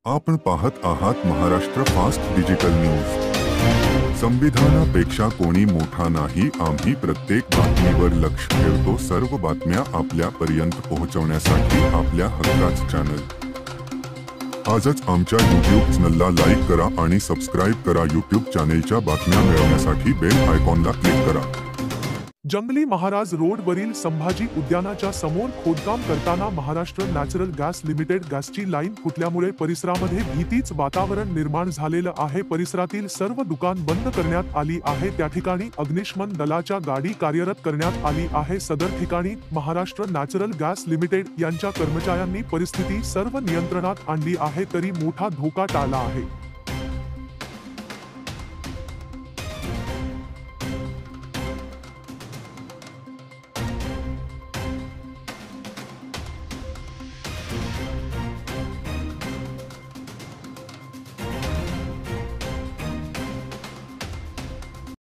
आपण पाहत आहात महाराष्ट्र फास्ट डिजिटल न्यूज। संविधानापेक्षा कोणी मोठा नाही। आम्ही प्रत्येक बातमीवर लक्ष ठेवतो। सर्व बातम्या आपल्यापर्यंत पोहोचवण्यासाठी आपल्या हक्काचं चॅनल आजच आमच्या YouTube चॅनलला लाईक करा आणि सबस्क्राइब करा। YouTube चॅनलच्या बातम्या मिळवण्यासाठी बेल आयकॉनला क्लिक करा। जंगली महाराज रोडवरील संभाजी उद्यानाच्या समोर खोदकाम करताना महाराष्ट्र नॅचरल गॅस लिमिटेड गॅसची लाईन फुटल्यामुळे परिसरामध्ये भीतीच वातावरण निर्माण झालेलं आहे। परिसरातील सर्व दुकान बंद करण्यात आली आहे। त्या ठिकाणी अग्निशमन दलाच्या गाडी कार्यरत करण्यात आली आहे। सदर ठिकाणी महाराष्ट्र नॅचरल गॅस लिमिटेड यांच्या कर्मचाऱ्यांनी परिस्थिती सर्व नियंत्रणात आणली आहे, तरी मोठा धोका टाळला आहे।